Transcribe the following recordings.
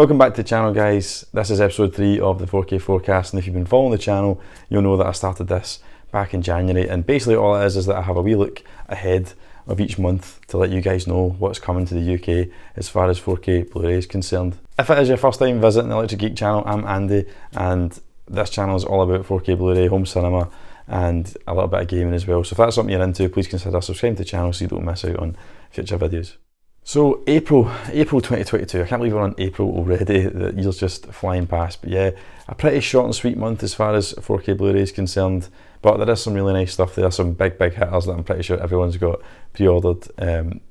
Welcome back to the channel, guys. This is episode 3 of the 4K forecast, and if you've been following the channel, you'll know that I started this back in January, and basically all it is that I have a wee look ahead of each month to let you guys know what's coming to the UK as far as 4K Blu-ray is concerned. If it is your first time visiting the Electric Geek channel, I'm Andy, and this channel is all about 4K Blu-ray, home cinema, and a little bit of gaming as well. So if that's something you're into, please consider subscribing to the channel so you don't miss out on future videos. So April 2022, I can't believe we're on April already, the year's just flying past, but yeah, a pretty short and sweet month as far as 4K Blu-ray is concerned, but there is some really nice stuff there, some big hitters that I'm pretty sure everyone's got pre-ordered,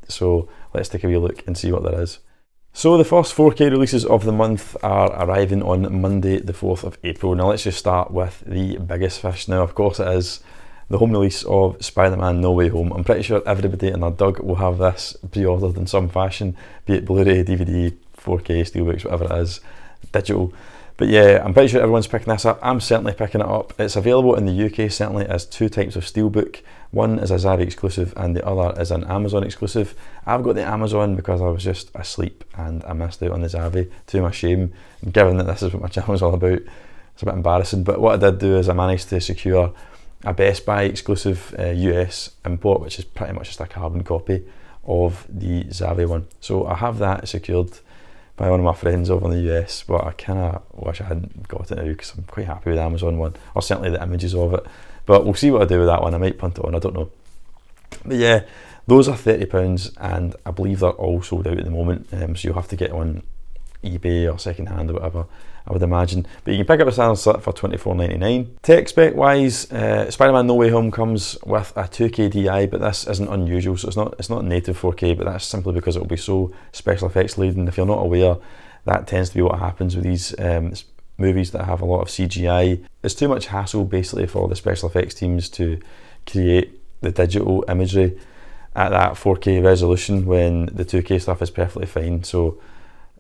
so let's take a wee look and see what there is. So the first 4K releases of the month are arriving on Monday the 4th of April. Now let's just start with the biggest fish. Now of course it is the home release of SpiderMan No Way Home. I'm pretty sure everybody in their dug will have this pre-ordered in some fashion, be it Blu-ray, DVD, 4K, Steelbooks, whatever it is, digital. But yeah, I'm pretty sure everyone's picking this up. I'm certainly picking it up. It's available in the UK certainly as 2 types of Steelbook. One is a Zavi exclusive and the other is an Amazon exclusive. I've got the Amazon because I was just asleep and I missed out on the Zavi, to my shame. And given that this is what my channel is all about, it's a bit embarrassing. But what I did do is I managed to secure a Best Buy exclusive US import, which is pretty much just a carbon copy of the Zavi one. So I have that secured by one of my friends over in the US, but I kind of wish I hadn't got it now because I'm quite happy with the Amazon one, or certainly the images of it. But we'll see what I do with that one. I might punt it on, I don't know. But yeah, those are £30 and I believe they're all sold out at the moment, so you'll have to get on eBay or second hand or whatever, I would imagine. But you can pick up a standard set for £24.99. Tech spec wise, SpiderMan No Way Home comes with a 2K DI, but this isn't unusual, so it's not native 4K, but that's simply because it will be so special effects laden. If you're not aware, that tends to be what happens with these movies that have a lot of CGI. It's too much hassle basically for the special effects teams to create the digital imagery at that 4K resolution when the 2K stuff is perfectly fine. So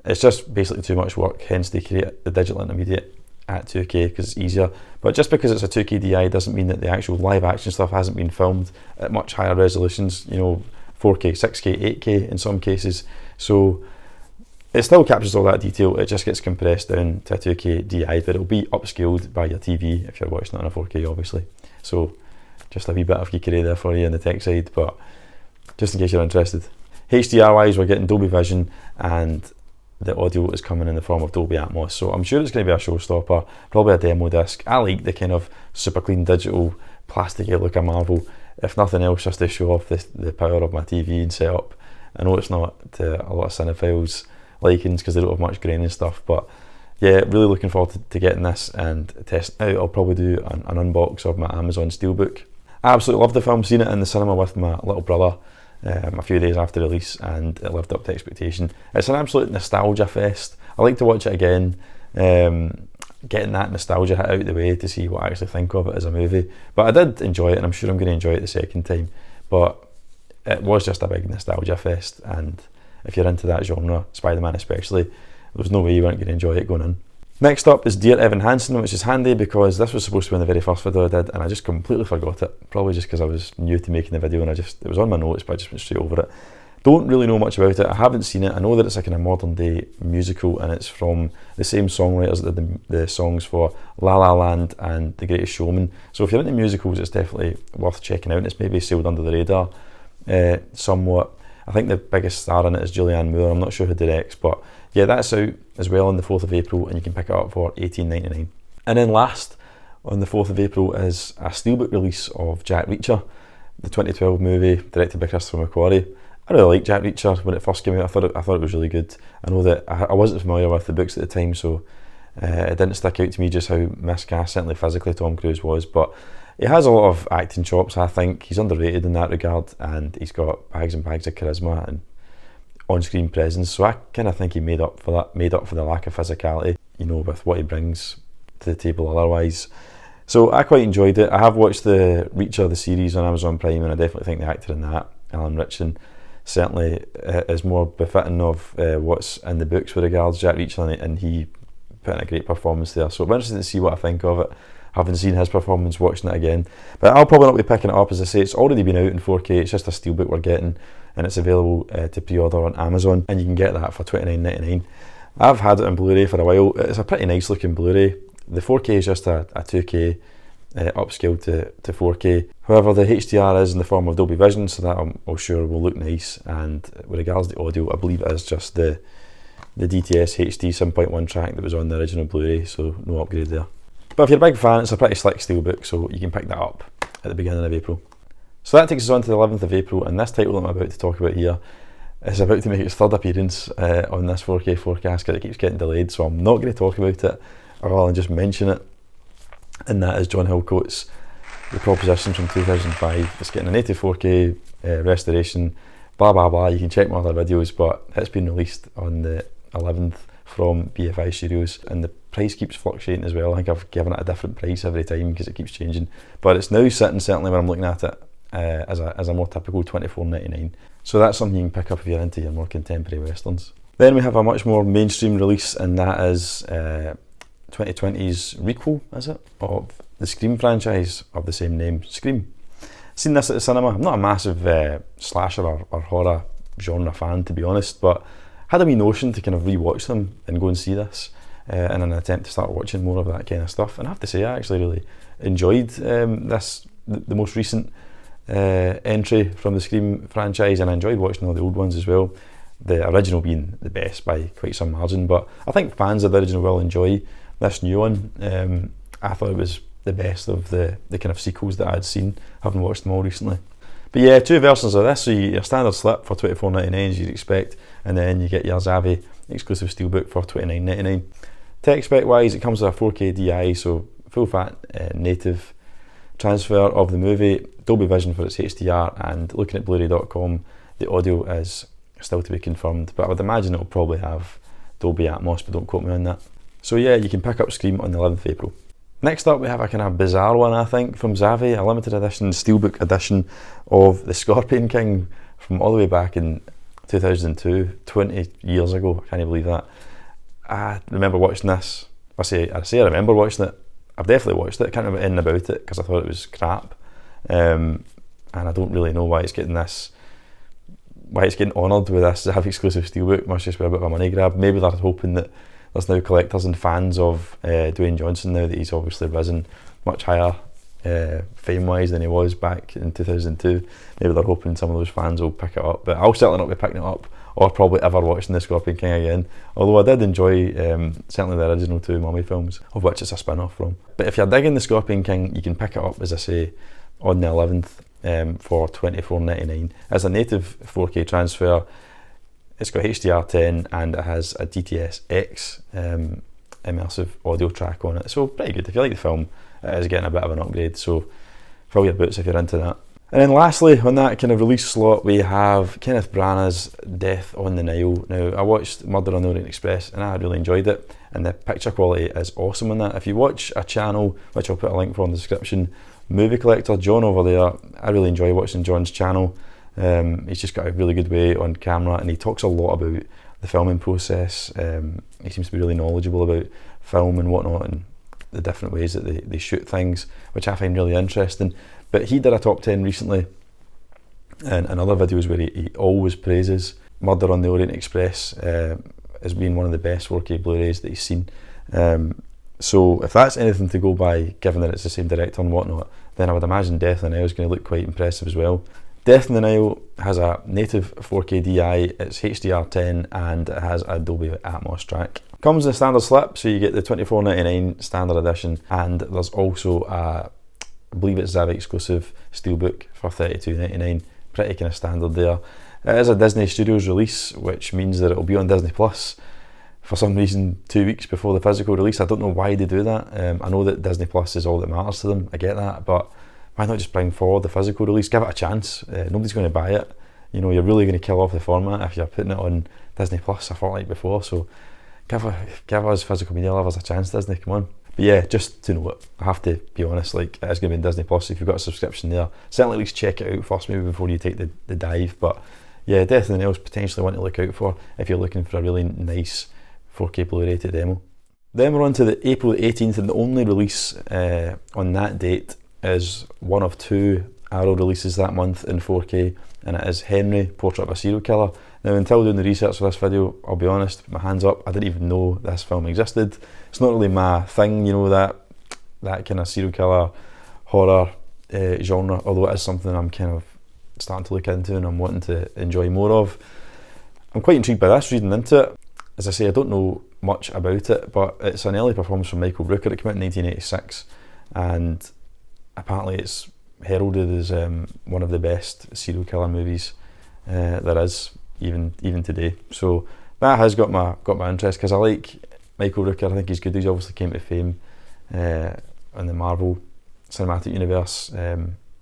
it's just basically too much work, hence they create the digital intermediate at 2K because it's easier. But just because it's a 2K DI doesn't mean that the actual live action stuff hasn't been filmed at much higher resolutions, you know, 4K, 6K, 8K in some cases. So it still captures all that detail, it just gets compressed down to a 2K DI, but it'll be upscaled by your TV if you're watching it on a 4K obviously. So just a wee bit of geekery there for you on the tech side, but just in case you're interested. HDR wise, we're getting Dolby Vision and the audio is coming in the form of Dolby Atmos, so I'm sure it's going to be a showstopper, probably a demo disc. I like the kind of super clean digital plasticky look of Marvel, if nothing else just to show off the power of my TV and setup. I know it's not to a lot of cinephiles likings because they don't have much grain and stuff, but yeah, really looking forward to getting this and testing it out. I'll probably do an unbox of my Amazon Steelbook. I absolutely loved the film, seen it in the cinema with my little brother a few days after release, and it lived up to expectation. It's an absolute nostalgia fest. I like to watch it again, getting that nostalgia hit out of the way to see what I actually think of it as a movie. But I did enjoy it, and I'm sure I'm going to enjoy it the second time. But it was just a big nostalgia fest, and if you're into that genre, Spider-Man especially, there was no way you weren't going to enjoy it going in. Next up is Dear Evan Hansen, which is handy because this was supposed to be in the very first video I did and I just completely forgot it. Probably just because I was new to making the video and it was on my notes, but I just went straight over it. Don't really know much about it, I haven't seen it. I know that it's like a modern day musical and it's from the same songwriters that did the songs for La La Land and The Greatest Showman. So if you're into musicals, it's definitely worth checking out. It's maybe sailed under the radar somewhat. I think the biggest star in it is Julianne Moore. I'm not sure who directs, but yeah, that's out as well on the 4th of April and you can pick it up for £18.99. And then last, on the 4th of April, is a Steelbook release of Jack Reacher, the 2012 movie directed by Christopher McQuarrie. I really liked Jack Reacher when it first came out. I thought it was really good. I know that I wasn't familiar with the books at the time, so it didn't stick out to me just how miscast, certainly physically, Tom Cruise was, but he has a lot of acting chops. I think he's underrated in that regard, and he's got bags and bags of charisma and on-screen presence. So I kind of think he made up for the lack of physicality, you know, with what he brings to the table otherwise. So I quite enjoyed it. I have watched the Reacher, the series on Amazon Prime, and I definitely think the actor in that, Alan Ritchson, certainly is more befitting of what's in the books with regards Jack Reacher, and he put in a great performance there. So it'll be interesting to see what I think of it. Haven't seen his performance, watching it again. But I'll probably not be picking it up, as I say, it's already been out in 4K, it's just a Steelbook we're getting, and it's available to pre-order on Amazon, and you can get that for £29.99. I've had it on Blu-ray for a while. It's a pretty nice looking Blu-ray. The 4K is just a 2K upscaled to 4K. However, the HDR is in the form of Dolby Vision, so that I'm sure will look nice. And with regards to audio, I believe it is just the DTS HD 7.1 track that was on the original Blu-ray, so no upgrade there. But if you're a big fan, it's a pretty slick steelbook, so you can pick that up at the beginning of April. So that takes us on to the 11th of April, and this title I'm about to talk about here is about to make its third appearance on this 4K forecast because it keeps getting delayed, so I'm not going to talk about it, or rather just mention it, and that is John Hillcoat's The Proposition from 2005. It's getting a native 4K restoration, blah blah blah. You can check my other videos, but it's been released on the 11th from BFI Studios, and the price keeps fluctuating as well. I think I've given it a different price every time because it keeps changing, but it's now sitting, certainly when I'm looking at it, as a more typical $24.99. So that's something you can pick up if you're into your more contemporary westerns. Then we have a much more mainstream release, and that is 2020's requel, is it, of the Scream franchise of the same name, Scream. Seen this at the cinema. I'm not a massive slasher or horror genre fan, to be honest, but had a wee notion to kind of re-watch them and go and see this in an attempt to start watching more of that kind of stuff. And I have to say, I actually really enjoyed the most recent entry from the Scream franchise, and I enjoyed watching all the old ones as well. The original being the best by quite some margin, but I think fans of the original will enjoy this new one. I thought it was the best of the kind of sequels that I had seen, having watched them all recently. But yeah, two versions of this. So your standard slip for $24.99 as you'd expect, and then you get your Zavvi exclusive steelbook for $29.99. Tech spec wise, it comes with a 4K DI, so full fat native transfer of the movie, Dolby Vision for its HDR, and looking at Blu-ray.com, the audio is still to be confirmed, but I would imagine it'll probably have Dolby Atmos, but don't quote me on that. So yeah, you can pick up Scream on the 11th of April. Next up, we have a kind of bizarre one, I think, from Zavvi, a limited edition, steelbook edition of The Scorpion King from all the way back in 2002, 20 years ago. I can't believe that. I remember watching this. I say I remember watching it. I've definitely watched it. I can't remember anything about it because I thought it was crap. And I don't really know why it's getting honoured with this Zavvi exclusive steelbook. Must just be a bit of a money grab. Maybe they're hoping that there's now collectors and fans of Dwayne Johnson now that he's obviously risen much higher fame-wise than he was back in 2002. Maybe they're hoping some of those fans will pick it up, but I'll certainly not be picking it up or probably ever watching The Scorpion King again, although I did enjoy certainly the original two Mummy films, of which it's a spin-off from. But if you're digging The Scorpion King, you can pick it up, as I say, on the 11th for $24.99. As a native 4K transfer, it's got HDR10 and it has a DTS-X immersive audio track on it, so pretty good. If you like the film, it is getting a bit of an upgrade, so fill your boots if you're into that. And then lastly, on that kind of release slot, we have Kenneth Branagh's Death on the Nile. Now, I watched Murder on the Orient Express and I really enjoyed it, and the picture quality is awesome on that. If you watch a channel, which I'll put a link for in the description, Movie Collector, John over there, I really enjoy watching John's channel. He's just got a really good way on camera, and he talks a lot about the filming process. He seems to be really knowledgeable about film and whatnot, and the different ways that they shoot things, which I find really interesting. But he did a top 10 recently and other videos where he always praises Murder on the Orient Express as being one of the best 4K Blu-rays that he's seen. So if that's anything to go by, given that it's the same director and whatnot, then I would imagine Death on the Nile is going to look quite impressive as well. Death on the Nile has a native 4K DI, it's HDR10, and it has a Dolby Atmos track. Comes in a standard slip, so you get the $24.99 standard edition, and there's also a, I believe it's Zavvi exclusive steelbook for $32.99. Pretty kind of standard there. It is a Disney Studios release, which means that it'll be on Disney Plus for some reason 2 weeks before the physical release. I don't know why they do that. I know that Disney Plus is all that matters to them, I get that, but why not just bring forward the physical release? Give it a chance. Nobody's going to buy it. You know, you're really going to kill off the format if you're putting it on Disney Plus a fortnight before, so give us physical media lovers a chance, Disney, come on. But yeah, just to know it, I have to be honest, like, it is going to be in Disney Plus, so if you've got a subscription there, certainly at least check it out first, maybe before you take the dive. But yeah, Death on the Nile is potentially one to look out for if you're looking for a really nice 4K Blu-ray to demo. Then we're on to the April the 18th, and the only release on that date is one of two Arrow releases that month in 4K, and it is Henry, Portrait of a Serial Killer. Now, until doing the research for this video, I'll be honest, my hands up, I didn't even know this film existed. It's not really my thing, you know, that kind of serial killer horror genre, although it is something I'm kind of starting to look into and I'm wanting to enjoy more of. I'm quite intrigued by this, reading into it. As I say, I don't know much about it, but it's an early performance from Michael Rooker. It came out in 1986, and apparently it's heralded as one of the best serial killer movies there is, even today. So that has got my interest, because I like Michael Rooker. I think he's good. He's obviously came to fame in the Marvel Cinematic Universe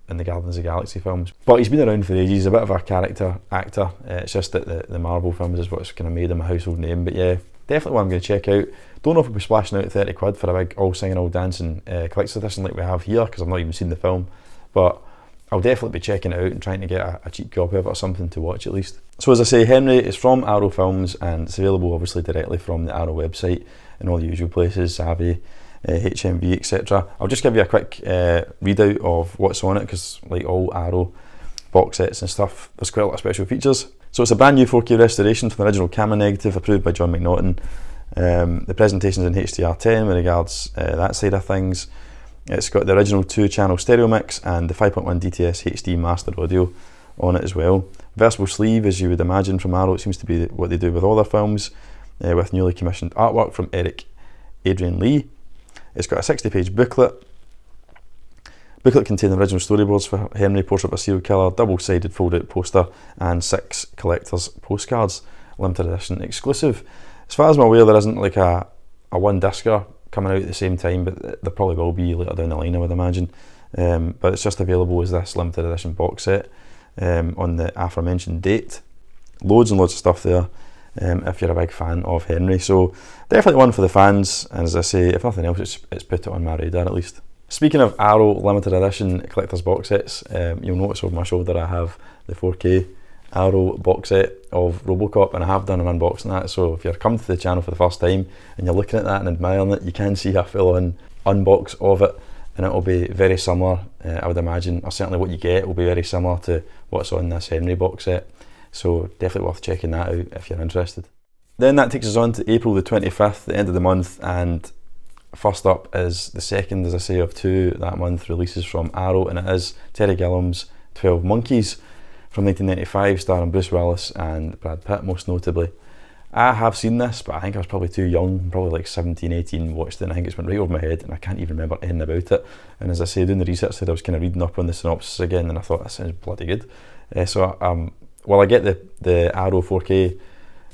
in the Guardians of the Galaxy films, but he's been around for ages. He's a bit of a character actor. It's just that the Marvel films is what's kind of made him a household name. But yeah, definitely one I'm going to check out. Don't know if we'll be splashing out 30 quid for a big all singing, all dancing collector's edition like we have here, because I've not even seen the film, but I'll definitely be checking it out and trying to get a cheap copy of it, or something to watch at least. So as I say, Henry is from Arrow Films, and it's available obviously directly from the Arrow website and all the usual places, Savvy, HMV, etc. I'll just give you a quick readout of what's on it, because like all Arrow box sets and stuff, there's quite a lot of special features. So it's a brand new 4K restoration from the original camera negative, approved by John McNaughton. The presentation's in HDR10 with regards that side of things. It's got the original 2-channel stereo mix and the 5.1 DTS HD mastered audio on it as well. Versatile sleeve, as you would imagine from Arrow, it seems to be what they do with all their films, with newly commissioned artwork from Eric Adrian Lee. It's got a 60-page booklet. Booklet contains the original storyboards for Henry, Portrait of a Serial Killer, double-sided fold-out poster, and 6 collector's postcards, limited edition exclusive. As far as I'm aware, there isn't like a one-discer coming out at the same time, but there probably will be later down the line, I would imagine. But it's just available as this limited edition box set on the aforementioned date. Loads and loads of stuff there if you're a big fan of Henry. So definitely one for the fans, and as I say, if nothing else, it's put it on my radar at least. Speaking of Arrow limited edition collector's box sets, you'll notice over my shoulder I have the 4K Arrow box set of Robocop, and I have done an unboxing of that. So if you're coming to the channel for the first time and you're looking at that and admiring it, you can see a full-on unbox of it, and it will be very similar, I would imagine, or certainly what you get will be very similar to what's on this Henry box set. So definitely worth checking that out if you're interested. Then that takes us on to April the 25th, the end of the month, and first up is the second, as I say, of 2 that month releases from Arrow, and it is Terry Gilliam's 12 Monkeys from 1995, starring Bruce Willis and Brad Pitt most notably. I have seen this, but I think I was probably too young, probably like 17, 18, watched it, and I think it's went right over my head and I can't even remember anything about it. And as I say, doing the research there, I was kind of reading up on the synopsis again, and I thought, that sounds bloody good. Well, I get the Arrow 4K,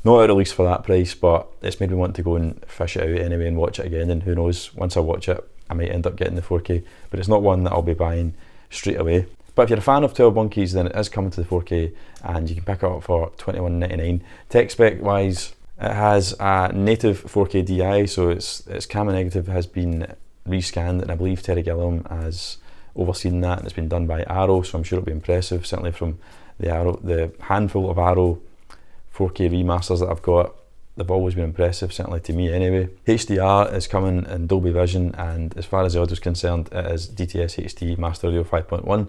not out release for that price, but it's made me want to go and fish it out anyway and watch it again, and who knows, once I watch it, I might end up getting the 4K, but it's not one that I'll be buying straight away. But if you're a fan of 12 Monkeys, then it is coming to the 4K, and you can pick it up for $21.99. Tech spec wise, it has a native 4K DI, so its camera negative has been rescanned, and I believe Terry Gilliam has overseen that, and it's been done by Arrow, so I'm sure it'll be impressive, certainly from the handful of Arrow 4K remasters that I've got. They've always been impressive, certainly to me anyway. HDR is coming in Dolby Vision, and as far as the audio is concerned, it is DTS HD Master Audio 5.1.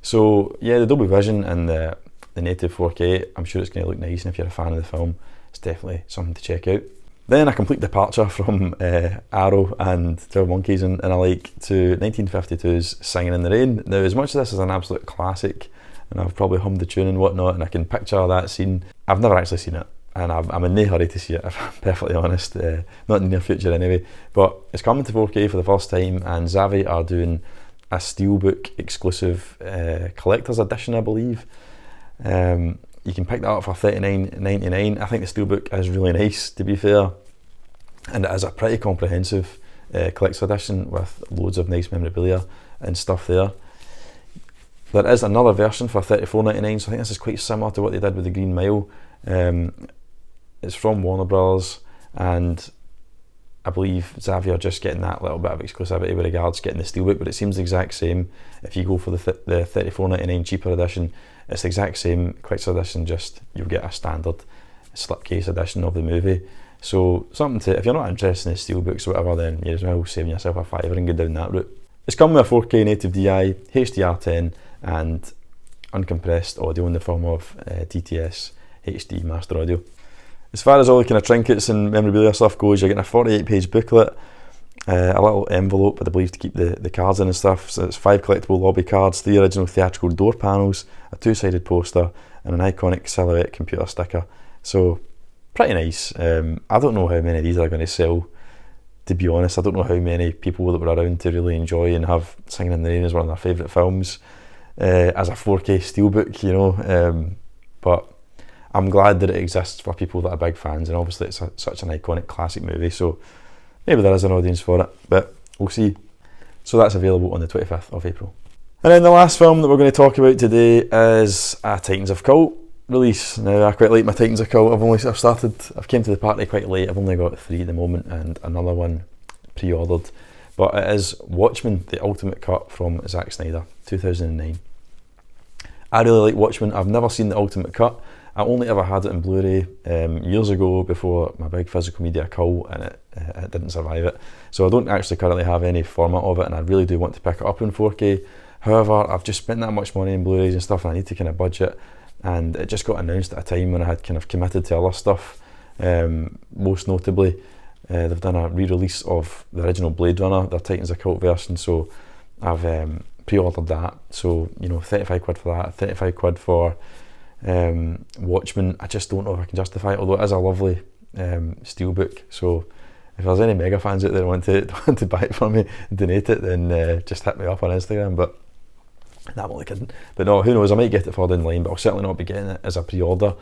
So yeah, the Dolby Vision and the native 4K, I'm sure it's going to look nice, and if you're a fan of the film, it's definitely something to check out. Then a complete departure from Arrow and 12 Monkeys and alike to 1952's Singin' in the Rain. Now, as much as this is an absolute classic, and I've probably hummed the tune and whatnot, and I can picture that scene, I've never actually seen it, and I'm in no hurry to see it, if I'm perfectly honest, not in the near future anyway. But it's coming to 4K for the first time, and Zavvi are doing a Steelbook exclusive collector's edition, I believe. You can pick that up for $39.99. I think the Steelbook is really nice, to be fair, and it is a pretty comprehensive collector's edition with loads of nice memorabilia and stuff there. There is another version for $34.99, so I think this is quite similar to what they did with the Green Mile. It's from Warner Brothers, and I believe Xavier just getting that little bit of exclusivity with regards to getting the Steelbook, but it seems the exact same. If you go for the $34.99 cheaper edition, it's the exact same collector's edition, just you'll get a standard slipcase edition of the movie. So something to, if you're not interested in the Steelbooks or whatever, then you as well saving yourself a fiver and go down that route. It's coming with a 4K native DI, HDR10, and uncompressed audio in the form of DTS HD master audio. As far as all the kind of trinkets and memorabilia stuff goes, you're getting a 48-page booklet, a little envelope, I believe, to keep the cards in and stuff. So it's 5 collectible lobby cards, 3 original theatrical door panels, a 2-sided poster, and an iconic silhouette computer sticker. So pretty nice. I don't know how many of these are going to sell, to be honest. I don't know how many people that were around to really enjoy and have Singin' in the Rain as one of their favourite films as a 4K steelbook, you know. But I'm glad that it exists for people that are big fans, and obviously it's such an iconic classic movie, so maybe there is an audience for it, but we'll see. So that's available on the 25th of April. And then the last film that we're going to talk about today is a Titans of Cult release. Now, I quite like my Titans of Cult. I've came to the party quite late. I've only got 3 at the moment and another one pre-ordered. But it is Watchmen, the Ultimate Cut from Zack Snyder, 2009. I really like Watchmen. I've never seen the Ultimate Cut. I only ever had it in Blu Ray years ago before my big physical media cult, and it didn't survive it. So I don't actually currently have any format of it, and I really do want to pick it up in 4K. However, I've just spent that much money in Blu-rays and stuff, and I need to kind of budget, and it just got announced at a time when I had kind of committed to other stuff. Most notably, they've done a re-release of the original Blade Runner, their Titans of Cult version, so I've pre-ordered that. So, you know, 35 quid for that, 35 quid for Watchmen. I just don't know if I can justify it, although it is a lovely steelbook. So if there's any mega fans out there that want to buy it for me and donate it, then just hit me up on Instagram. But no, I'm only kidding. But no, who knows, I might get it further in line, but I'll certainly not be getting it as a pre-order.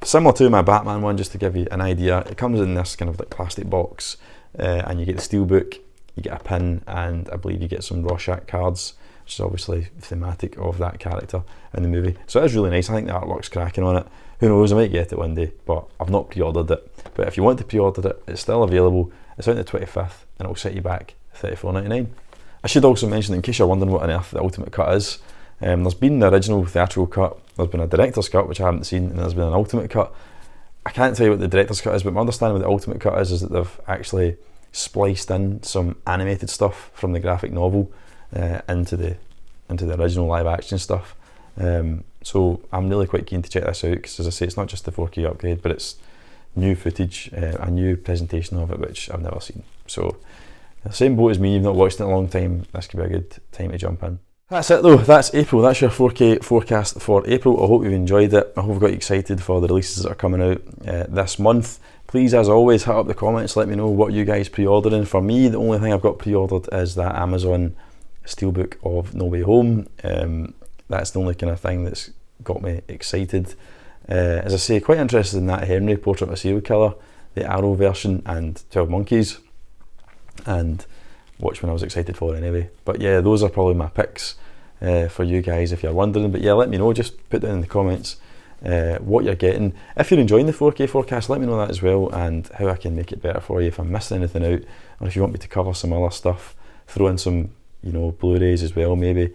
Similar to my Batman one, just to give you an idea, it comes in this kind of like plastic box, and you get the steelbook, you get a pin, and I believe you get some Rorschach cards, which is obviously thematic of that character in the movie. So it is really nice. I think the artwork's cracking on it. Who knows, I might get it one day, but I've not pre-ordered it. But if you want to pre-order it, it's still available. It's out on the 25th, and it'll set you back $34.99. I should also mention, in case you're wondering what on earth the Ultimate Cut is, there's been the original theatrical cut, there's been a director's cut, which I haven't seen, and there's been an Ultimate Cut. I can't tell you what the director's cut is, but my understanding of the Ultimate Cut is that they've actually spliced in some animated stuff from the graphic novel into the original live action stuff. So I'm really quite keen to check this out, because as I say, it's not just the 4K upgrade, but it's new footage, a new presentation of it, which I've never seen. So the same boat as me, you've not watched it in a long time, this could be a good time to jump in. That's it though, that's April, that's your 4K forecast for April. I hope you've enjoyed it. I hope I've got you excited for the releases that are coming out this month. Please, as always, hit up the comments, let me know what you guys pre-ordering. For me, the only thing I've got pre-ordered is that Amazon Steelbook of No Way Home. That's the only kind of thing that's got me excited. As I say, quite interested in that Henry, Portrait of a Serial Killer, the Arrow version, and 12 Monkeys. And Watchmen I was excited for anyway. But yeah, those are probably my picks for you guys if you're wondering. But yeah, let me know, just put down in the comments what you're getting. If you're enjoying the 4K forecast, let me know that as well, and how I can make it better for you if I'm missing anything out, or if you want me to cover some other stuff, throw in some, you know, Blu-rays as well maybe.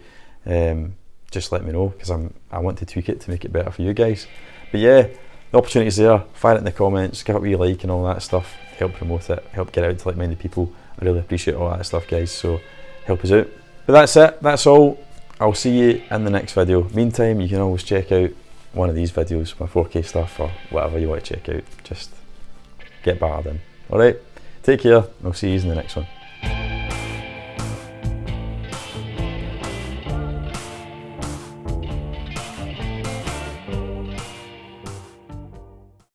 Just let me know, because I want to tweak it to make it better for you guys. But yeah, the opportunity's there. Fire it in the comments, give it what you like and all that stuff. Help promote it, help get it out to like-minded people. I really appreciate all that stuff, guys, so help us out. But that's it, that's all. I'll see you in the next video. Meantime, you can always check out one of these videos, my 4K stuff, or whatever you want to check out. Just get battered in. Alright, take care, and I'll see you in the next one.